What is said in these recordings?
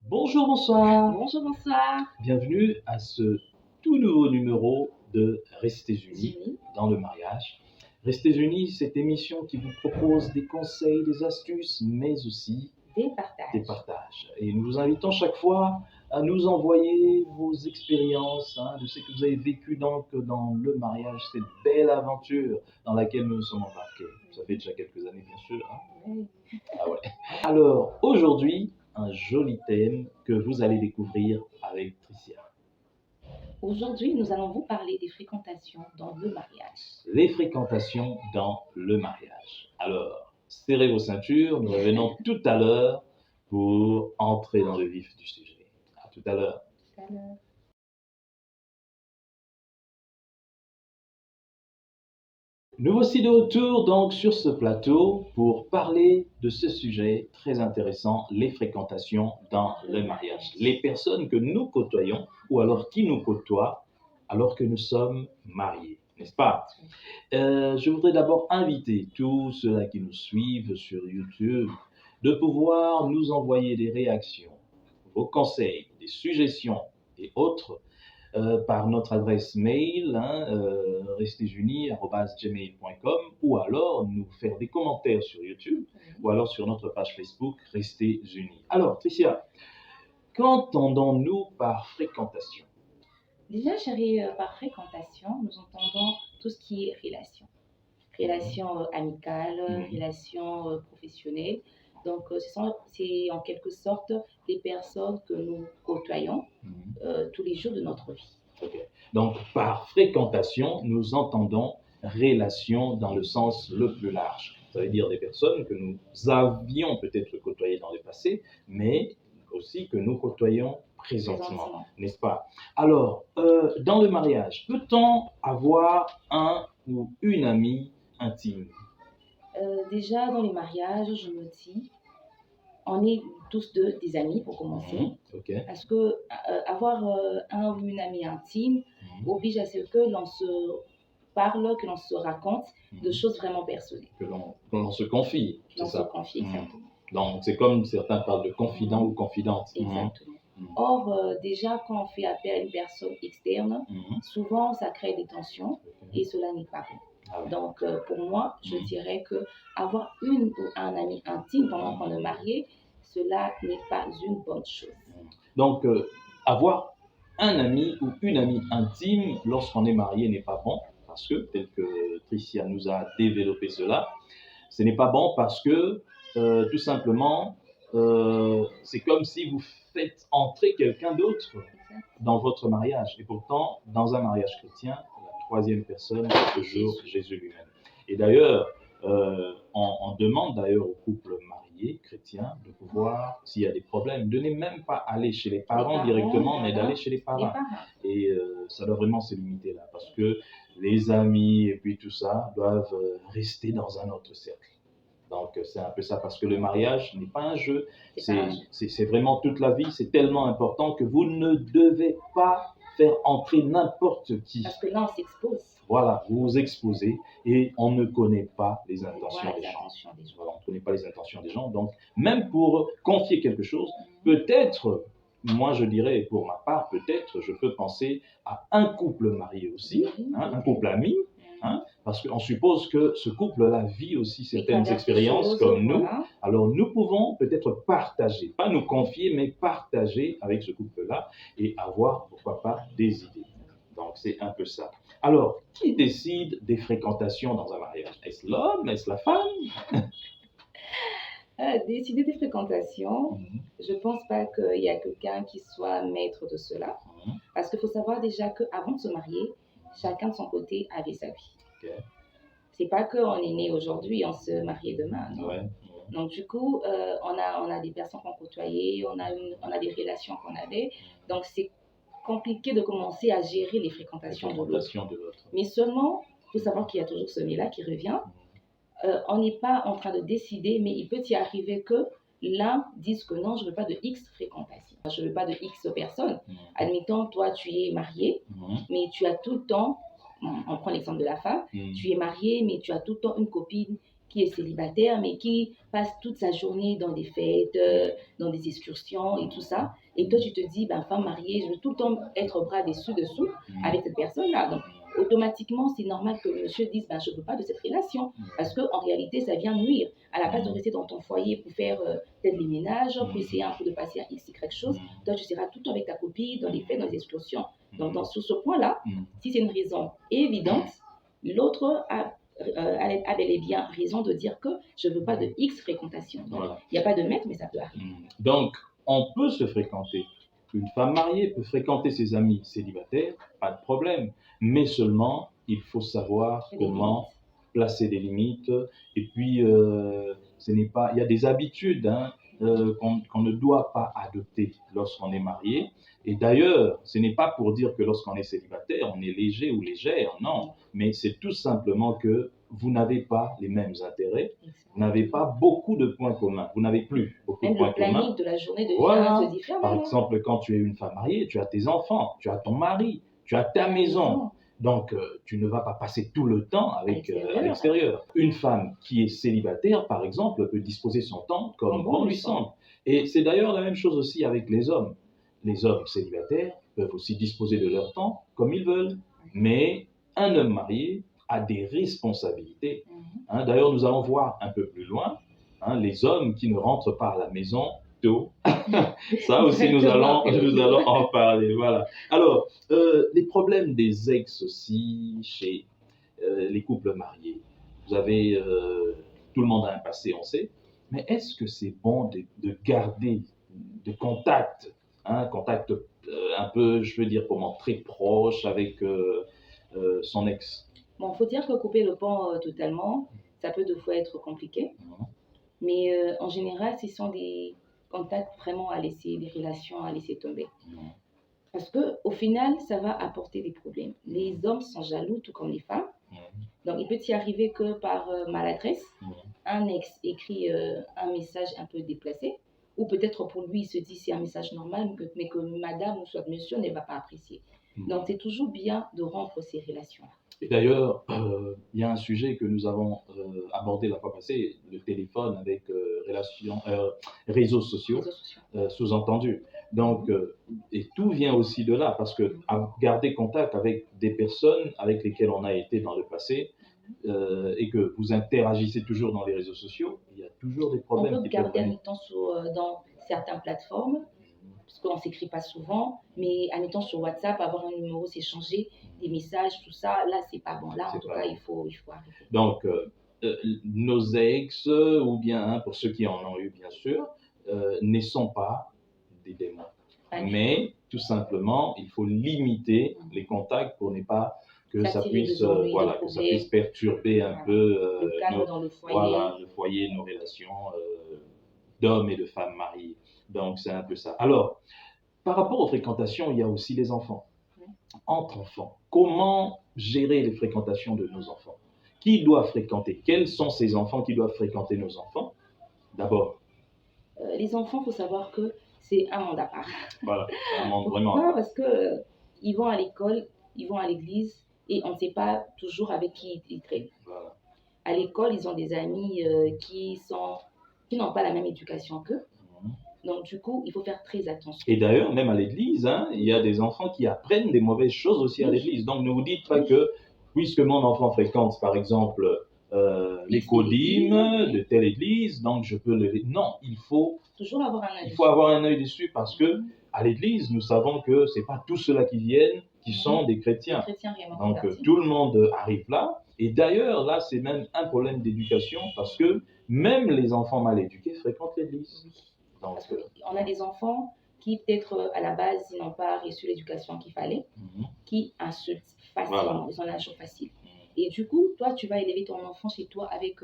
Bonjour, bonsoir. Bonjour, bonsoir. Bienvenue à ce tout nouveau numéro de Restez Unis Julie. dans le mariage. Restez Unis, cette émission qui vous propose des conseils, des astuces, mais aussi Des partages. des partages. Et nous vous invitons chaque fois à nous envoyer vos expériences, de ce que vous avez vécu donc dans le mariage, cette belle aventure dans laquelle nous nous sommes embarqués. Ça fait déjà quelques années, bien sûr. Oui. Ah ouais. Alors, aujourd'hui, un joli thème que vous allez découvrir avec Tricia. Aujourd'hui, nous allons vous parler des fréquentations dans le mariage. Les fréquentations dans le mariage. Alors, serrez vos ceintures, nous revenons tout à l'heure pour entrer dans le vif du sujet. À tout à l'heure. Alors, Nous voici de retour donc sur ce plateau pour parler de ce sujet très intéressant, les fréquentations dans le mariage. Les personnes que nous côtoyons ou alors qui nous côtoient alors que nous sommes mariés, n'est-ce pas? Je voudrais d'abord inviter tous ceux-là qui nous suivent sur YouTube de pouvoir nous envoyer des réactions, vos conseils, des suggestions et autres par notre adresse mail, restezunis@gmail.com, ou alors nous faire des commentaires sur YouTube, ou alors sur notre page Facebook Restez Unis. Alors, Tricia, qu'entendons-nous par fréquentation? déjà, chérie, par fréquentation, nous entendons tout ce qui est relation. Relation amicale, relation professionnelle. Donc, c'est en quelque sorte les personnes que nous côtoyons tous les jours de notre vie. Ok. Donc, par fréquentation, nous entendons relation dans le sens le plus large. Ça veut dire des personnes que nous avions peut-être côtoyées dans le passé, mais aussi que nous côtoyons présentement, n'est-ce pas? Alors, dans le mariage, peut-on avoir un ou une amie intime? Déjà, dans les mariages, je me dis, on est tous des amis pour commencer. Ok. Parce que avoir un ou une amie intime oblige à ce que l'on se parle, que l'on se raconte de choses vraiment personnelles. Que l'on se confie, Que l'on c'est se ça? confie, exactement. Donc, c'est comme certains parlent de confident ou confidente. Exactement. Or, déjà, quand on fait appel à une personne externe, souvent, ça crée des tensions et cela n'est pas bon. Ah ouais. Donc, pour moi, je dirais que avoir une ou un ami intime pendant qu'on est marié, cela n'est pas une bonne chose. Donc, avoir un ami ou une amie intime lorsqu'on est marié n'est pas bon, parce que, tel que Tricia nous a développé cela, ce n'est pas bon parce que, tout simplement, c'est comme si vous faites entrer quelqu'un d'autre dans votre mariage. Et pourtant, dans un mariage chrétien, la troisième personne est toujours Jésus lui-même. Et d'ailleurs, on demande d'ailleurs aux couples mariés chrétiens de pouvoir, s'il y a des problèmes, de ne même pas aller chez les parents directement, mais d'aller chez les parents. Et ça doit vraiment se limiter là, parce que les amis et puis tout ça doivent rester dans un autre cercle. Donc, c'est un peu ça, parce que le mariage n'est pas un jeu, c'est vraiment toute la vie, c'est tellement important que vous ne devez pas faire entrer n'importe qui. Parce que là, on s'expose. Voilà, vous vous exposez et on ne connaît pas les intentions des gens. Voilà, on ne connaît pas les intentions des gens, donc même pour confier quelque chose, peut-être, moi je dirais pour ma part, peut-être je peux penser à un couple marié aussi, un couple ami, parce qu'on suppose que ce couple-là vit aussi certaines expériences comme nous. Voilà. Alors nous pouvons peut-être partager, pas nous confier, mais partager avec ce couple-là et avoir, pourquoi pas, des idées. Donc c'est un peu ça. Alors, qui décide des fréquentations dans un mariage? Est-ce l'homme? Est-ce la femme? Décider des fréquentations, je ne pense pas qu'il y a quelqu'un qui soit maître de cela. Parce qu'il faut savoir déjà qu'avant de se marier, chacun de son côté avait sa vie. Okay. C'est pas qu'on est né aujourd'hui, on se marie demain. Non? Ouais. Donc du coup, on a des personnes qu'on côtoyait, on a des relations qu'on avait. Donc c'est compliqué de commencer à gérer les fréquentations de l'autre. Mais seulement, il faut savoir qu'il y a toujours ce mais-là qui revient. On n'est pas en train de décider, mais il peut y arriver que l'un dise que non, je ne veux pas de X fréquentation, je ne veux pas de X personnes. Admettons, toi, tu es marié, mais tu as tout le temps, on prend l'exemple de la femme, tu es marié, mais tu as tout le temps une copine qui est célibataire, mais qui passe toute sa journée dans des fêtes, dans des excursions et tout ça. Et toi, tu te dis, ben, femme mariée, je veux tout le temps être bras dessous avec cette personne-là. Donc, automatiquement, c'est normal que monsieur dise, ben, je ne veux pas de cette relation. Parce qu'en réalité, ça vient nuire. À la place de rester dans ton foyer pour faire peut-être les ménages, pour essayer un peu de passer à X, Y chose, toi, tu seras tout le temps avec ta copine, dans les fêtes, dans les excursions. Donc, sur ce point-là, si c'est une raison évidente, l'autre a bel et bien raison de dire que je ne veux pas de X fréquentation. Voilà. Il n'y a pas de maître, mais ça peut arriver. Donc, on peut se fréquenter. Une femme mariée peut fréquenter ses amis célibataires, pas de problème. Mais seulement, il faut savoir comment placer des limites. Et puis, il y a des habitudes qu'on ne doit pas adopter lorsqu'on est marié. Et d'ailleurs, ce n'est pas pour dire que lorsqu'on est célibataire, on est léger ou légère, non. Mais c'est tout simplement que vous n'avez pas les mêmes intérêts, vous n'avez pas beaucoup de points communs, vous n'avez plus beaucoup de points communs. Le planning de la journée devient différent. Par exemple, quand tu es une femme mariée, tu as tes enfants, tu as ton mari, tu as ta maison. Donc, tu ne vas pas passer tout le temps à l'extérieur. Une femme qui est célibataire, par exemple, peut disposer son temps comme bon lui semble. Et c'est d'ailleurs la même chose aussi avec les hommes. Les hommes célibataires peuvent aussi disposer de leur temps comme ils veulent. Mais un homme marié a des responsabilités. D'ailleurs, nous allons voir un peu plus loin les hommes qui ne rentrent pas à la maison tôt. Ça aussi, nous allons en parler. Voilà. Alors, les problèmes des ex aussi chez les couples mariés. Vous avez, tout le monde a un passé, on sait. Mais est-ce que c'est bon de garder de contact, contact un peu, je veux dire, comment, très proche avec son ex? Bon, il faut dire que couper le pont totalement, ça peut deux fois être compliqué. Mais en général, ce sont des contacts vraiment à laisser, des relations à laisser tomber. Parce qu'au final, ça va apporter des problèmes. Les hommes sont jaloux, tout comme les femmes. Donc, il peut y arriver que par maladresse, un ex écrit un message un peu déplacé, ou peut-être pour lui, il se dit c'est un message normal, mais que madame ou soit monsieur ne va pas apprécier. Donc, c'est toujours bien de rompre ces relations-là. Et d'ailleurs, il y a un sujet que nous avons abordé la fois passée, le téléphone avec réseaux sociaux, sous-entendu. Donc, et tout vient aussi de là, parce que garder contact avec des personnes avec lesquelles on a été dans le passé, et que vous interagissez toujours dans les réseaux sociaux, il y a toujours des problèmes. On peut garder un temps dans certaines plateformes, parce qu'on ne s'écrit pas souvent, mais en étant sur WhatsApp, avoir un numéro, s'échanger des messages, tout ça, là, c'est pas bon. Là, en tout cas, il faut arrêter. Donc, nos ex, ou bien, pour ceux qui en ont eu, bien sûr, ne sont pas des démons. Mais, tout simplement, il faut limiter les contacts pour ne pas que ça puisse perturber un peu le foyer, nos relations d'hommes et de femmes mariés. Donc, c'est un peu ça. Alors, par rapport aux fréquentations, il y a aussi les enfants. Entre enfants, comment gérer les fréquentations de nos enfants? Qui doit fréquenter? Quels sont ces enfants qui doivent fréquenter nos enfants? D'abord. Les enfants, il faut savoir que c'est un monde à part. Voilà, un monde vraiment à part. Parce qu'ils vont à l'école, ils vont à l'église, et on ne sait pas toujours avec qui ils traînent. Voilà. À l'école, ils ont des amis qui n'ont pas la même éducation qu'eux. Donc, du coup, il faut faire très attention. Et d'ailleurs, même à l'église, il y a des enfants qui apprennent des mauvaises choses aussi à l'église. Donc, ne vous dites pas que, puisque mon enfant fréquente, par exemple, les codymes de telle église, donc je peux le... Non, il faut toujours avoir un œil. Il faut avoir un œil dessus, parce que à l'église, nous savons que c'est pas tous ceux-là qui viennent qui sont des chrétiens. Donc, tout le monde arrive là. Et d'ailleurs, là, c'est même un problème d'éducation, parce que même les enfants mal éduqués fréquentent l'église. Donc, on a des enfants qui, peut-être à la base, ils n'ont pas reçu l'éducation qu'il fallait, qui insultent facilement. Ils ont un jour facile. Et du coup, toi, tu vas élever ton enfant chez toi avec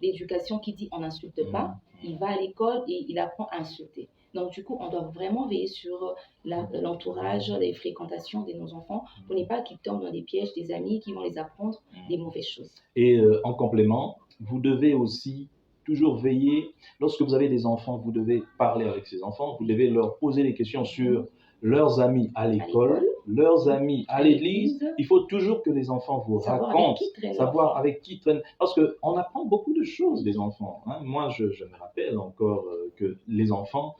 l'éducation qui dit on n'insulte pas. Il va à l'école et il apprend à insulter. Donc, du coup, on doit vraiment veiller sur l'entourage, les fréquentations de nos enfants pour ne pas qu'ils tombent dans des pièges des amis qui vont les apprendre des mauvaises choses. Et en complément, vous devez aussi toujours veiller. Lorsque vous avez des enfants, vous devez parler avec ces enfants, vous devez leur poser des questions sur leurs amis à l'école, leurs amis à l'église. Il faut toujours que les enfants vous racontent, savoir avec qui traînent. Parce qu'on apprend beaucoup de choses des enfants. Hein. Moi, je me rappelle encore que les enfants,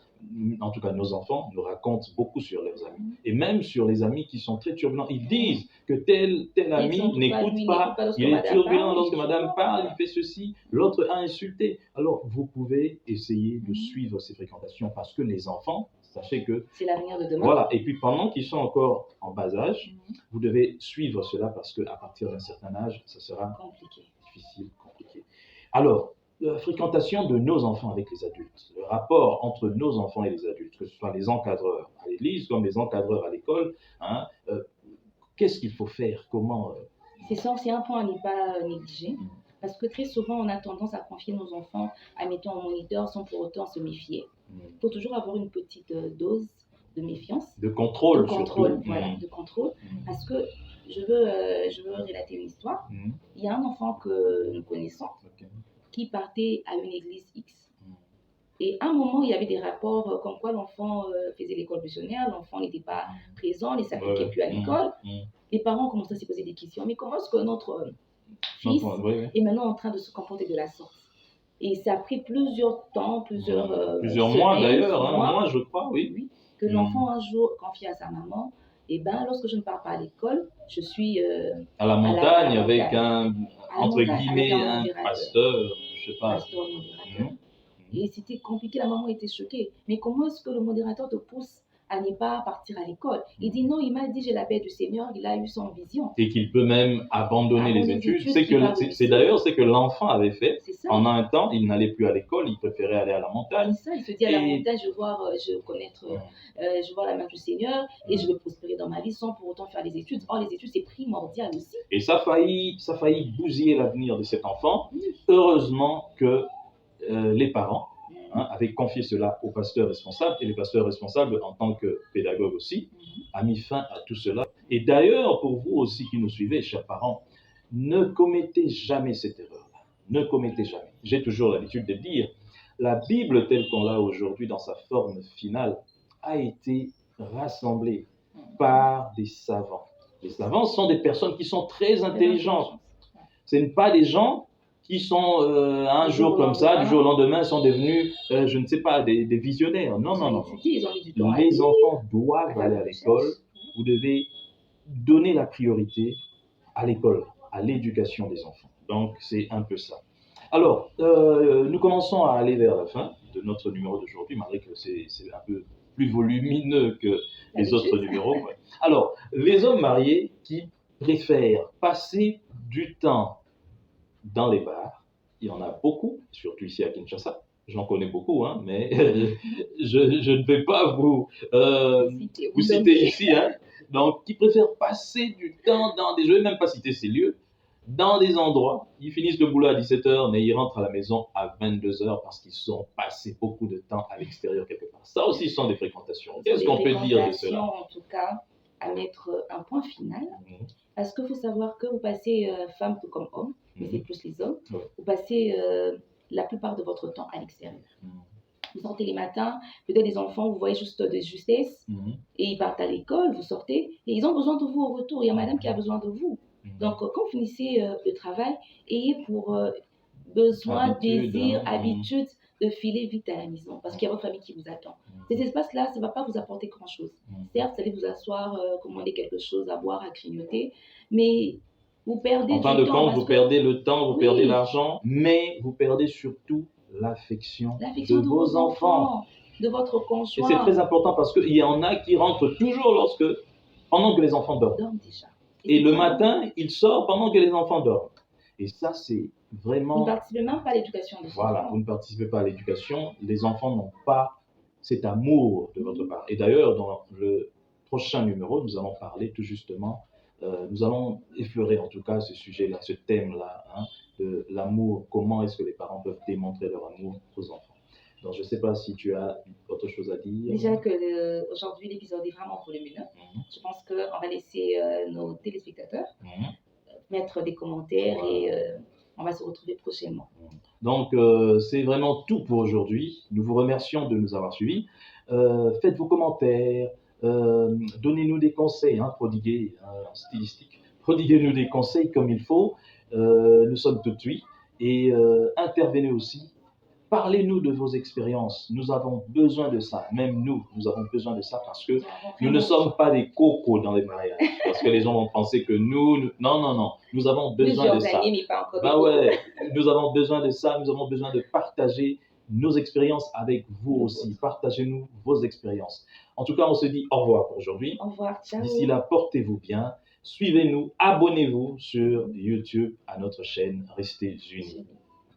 en tout cas nos enfants, nous racontent beaucoup sur leurs amis. Et même sur les amis qui sont très turbulents. Ils disent que tel ami n'écoute pas, il est turbulent lorsque madame parle, il fait ceci, l'autre a insulté. Alors, vous pouvez essayer de suivre ces fréquentations parce que les enfants, sachez que c'est l'avenir de demain. Voilà. Et puis pendant qu'ils sont encore en bas âge, vous devez suivre cela parce qu'à partir d'un certain âge, ça sera difficile, compliqué. Alors, la fréquentation de nos enfants avec les adultes, le rapport entre nos enfants et les adultes, que ce soit les encadreurs à l'église comme les encadreurs à l'école, hein, qu'est-ce qu'il faut faire? Comment C'est un point à ne pas négliger. Parce que très souvent, on a tendance à confier nos enfants à mettre en moniteur sans pour autant se méfier. Il faut toujours avoir une petite dose de méfiance. De contrôle, surtout. Voilà, de contrôle. Parce que je veux relater une histoire. Il y a un enfant que nous connaissons qui partait à une église X. Et à un moment, il y avait des rapports comme quoi l'enfant faisait l'école missionnaire, l'enfant n'était pas présent, il ne s'appliquait plus à l'école. Les parents commençaient à se poser des questions. Mais comment est-ce que notre fils est maintenant en train de se comporter de la sorte? Et ça a pris plusieurs temps, plusieurs mois d'ailleurs, moi je crois, oui. Que l'enfant un jour confie à sa maman, et ben lorsque je ne pars pas à l'école, je suis à la montagne avec un, entre guillemets, un pasteur, je sais pas. Pasteur modérateur. Et c'était compliqué, la maman était choquée. Mais comment est-ce que le modérateur te pousse à ne pas partir à l'école? Il dit non, il m'a dit j'ai la paix du Seigneur, il a eu son vision. Et qu'il peut même abandonner les études. C'est d'ailleurs ce que l'enfant avait fait. Pendant un temps, il n'allait plus à l'école, il préférait aller à la montagne. C'est ça, il se dit à la montagne, je veux voir la main du Seigneur et je veux prospérer dans ma vie sans pour autant faire les études. Or, les études, c'est primordial aussi. Et ça a failli bousiller l'avenir de cet enfant. Heureusement que les parents avaient confié cela au pasteur responsable, et le pasteur responsable, en tant que pédagogue aussi, a mis fin à tout cela. Et d'ailleurs, pour vous aussi qui nous suivez, chers parents, ne commettez jamais cette erreur-là. Ne commettez jamais. J'ai toujours l'habitude de dire, la Bible telle qu'on l'a aujourd'hui dans sa forme finale a été rassemblée par des savants. Les savants sont des personnes qui sont très intelligentes. Ce ne sont pas des gens qui sont un jour comme ça, du jour au lendemain, sont devenus, je ne sais pas, des visionnaires. Non. Les enfants doivent aller à l'école. Vous devez donner la priorité à l'école, à l'éducation des enfants. Donc, c'est un peu ça. Alors, nous commençons à aller vers la fin de notre numéro d'aujourd'hui, malgré que c'est un peu plus volumineux que les autres numéros. Ouais. Alors, les hommes mariés qui préfèrent passer du temps dans les bars, il y en a beaucoup, surtout ici à Kinshasa. J'en connais beaucoup, hein, mais je ne vais pas vous citer ici. Hein. Donc, qui préfèrent passer du temps dans des... Je ne vais même pas citer ces lieux, dans des endroits. Ils finissent le boulot à 17h, mais ils rentrent à la maison à 22h parce qu'ils ont passé beaucoup de temps à l'extérieur quelque part. Ça aussi sont des fréquentations. Qu'est-ce qu'on peut dire de cela? En tout cas, à mettre un point final. Parce qu'il faut savoir que vous passez, femme tout comme homme, mais c'est plus les hommes, vous passez la plupart de votre temps à l'extérieur. Vous sortez les matins, peut-être les enfants, vous voyez juste de justesse, et ils partent à l'école, vous sortez, et ils ont besoin de vous au retour. Il y a madame qui a besoin de vous. Donc, quand vous finissez le travail, ayez pour besoin, désir, habitude de filer vite à la maison, parce qu'il y a votre famille qui vous attend. Cet espace-là, ça ne va pas vous apporter grand-chose. Certes, vous allez vous asseoir, commander quelque chose à boire, à grignoter, mais vous perdez du temps. En fin de compte, vous perdez le temps, vous perdez l'argent, mais vous perdez surtout l'affection de vos enfants, de votre conjoint. Et c'est très important parce qu'il y en a qui rentrent toujours pendant que les enfants dorment. Déjà. Et le matin, il sort pendant que les enfants dorment. Et ça, c'est vraiment... Vous ne participez même pas à l'éducation des enfants. Voilà, vous ne participez pas à l'éducation. Les enfants n'ont pas cet amour de votre part. Et d'ailleurs, dans le prochain numéro, nous allons parler tout justement, nous allons effleurer en tout cas ce sujet-là, ce thème-là, de l'amour. Comment est-ce que les parents peuvent démontrer leur amour aux enfants? Donc, je ne sais pas si tu as autre chose à dire. Déjà que aujourd'hui, l'épisode est vraiment volumineux. Je pense qu'on va laisser nos téléspectateurs mettre des commentaires et on va se retrouver prochainement. Donc, c'est vraiment tout pour aujourd'hui. Nous vous remercions de nous avoir suivis. Faites vos commentaires, donnez-nous des conseils, prodiguez stylistique, prodiguez-nous des conseils comme il faut. Nous sommes tout de suite et intervenez aussi. Parlez-nous de vos expériences. Nous avons besoin de ça. Même nous avons besoin de ça parce que nous ne sommes pas des cocos dans les mariages. Parce que les gens vont penser que non. Nous avons besoin de ça. Nous avons besoin de ça. Nous avons besoin de partager nos expériences avec vous aussi. Partagez-nous vos expériences. En tout cas, on se dit au revoir pour aujourd'hui. Au revoir, ciao. D'ici là, portez-vous bien. Suivez-nous, abonnez-vous sur YouTube à notre chaîne. Restez unis.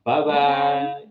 Bye bye.